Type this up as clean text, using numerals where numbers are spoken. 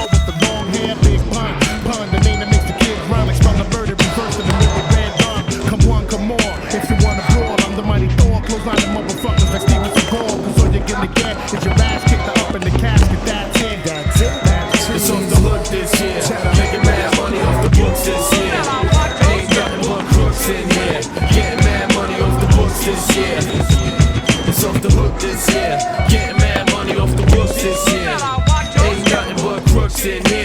boy with the long hair, big pun. Pun, the name that makes the kids run like spell the murder, reverse and the middle red gun. Come on, come more, if you wanna brawl, I'm the mighty Thor. Close line of motherfuckers like Steven Seagal. Cause all you're gonna get is your ass kicked up in the casket, that's it. That's it, that's it. It's off the hook this year, making mad money off the books this year. Ain't nothing but crooks in here, getting mad money off the books this year. It's off the hook this year, getting mad money off the books this year. Ain't nothing but crooks in here.